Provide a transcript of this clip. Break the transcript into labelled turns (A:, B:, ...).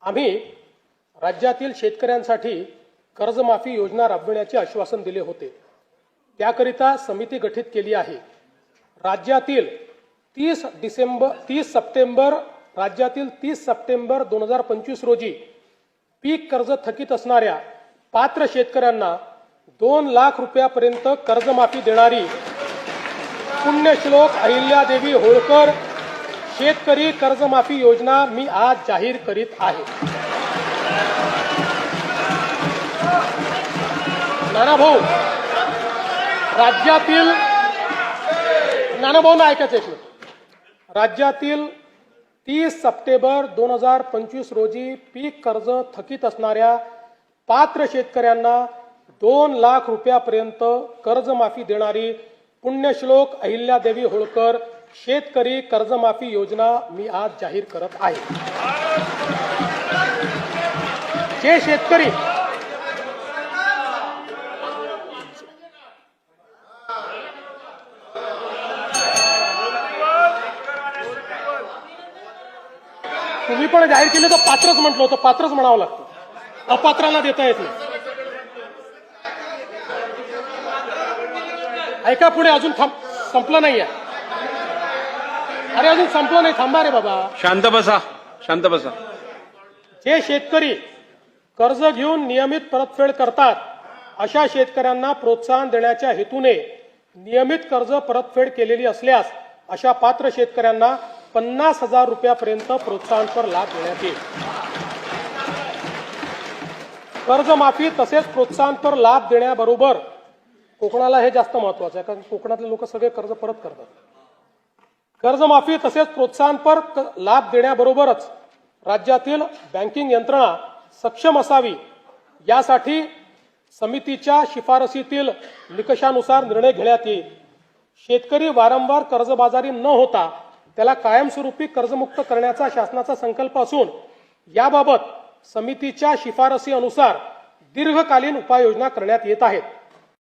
A: आम्ही राज्यातील शेतकऱ्यांसाठी कर्जमाफी योजना राबविण्याचे आश्वासन दिले होते। त्याकरिता समिती गठीत केली आहे। राज्यातील 30 सप्टेंबर 2025 रोजी पीक कर्ज थकीत असणाऱ्या पात्र शेतकऱ्यांना 2 लाख रुपयापर्यंत कर्जमाफी देणारी पुण्यश्लोक अहिल्यादेवी होळकर शेतकरी कर्जमाफी योजना मी आज जाहीर करीत आहे। नानाभाऊ, राज्यातील नानाभाऊ ऐकायचं एक मिनिट। राज्यातील 30 सप्टेंबर 2025 रोजी पीक कर्ज थकीत असणाऱ्या पात्र शेतकऱ्यांना 2 लाख रुपयापर्यंत कर्जमाफी देणारी पुण्यश्लोक अहिल्यादेवी होळकर शेतकरी कर्जमाफी योजना मी आज जाहीर करत आहे। जे शेतकरी तुम्ही पण जाहीर केले तर पात्रच म्हटलं होतं, पात्रच म्हणावं लागतं, अपात्राला देता येत नाही। ऐका पुढे, अजून संपलं नाहीये। अरे अजून संपलं नाही, थांबा रे बाबा,
B: शांत बसा, शांत बसा।
A: जे शेतकरी कर्ज घेऊन नियमित परतफेड करतात अशा शेतकऱ्यांना प्रोत्साहन देण्याच्या हेतूने नियमित कर्ज परतफेड केलेली असल्यास अशा पात्र शेतकऱ्यांना 50,000 रुपयापर्यंत प्रोत्साहनपर लाभ देण्यात येईल। कर्जमाफी तसेच प्रोत्साहनपर लाभ देण्याबरोबर कोकणाला हे जास्त महत्वाचं आहे, कारण कोकणातले लोक सगळे कर्ज परत करतात। कर्जमाफी तसेच प्रोत्साहनपर लाभ देण्याबरोबरच राज्यातील बँकिंग यंत्रणा सक्षम असावी यासाठी समितीच्या शिफारसीतील निकषानुसार निर्णय घेण्यात येईल। शेतकरी वारंवार कर्जबाजारी न होता त्याला कायमस्वरूपी कर्जमुक्त करण्याचा शासनाचा संकल्प असून याबाबत समितीच्या शिफारसी अनुसार दीर्घकालीन उपाययोजना करण्यात येत आहेत।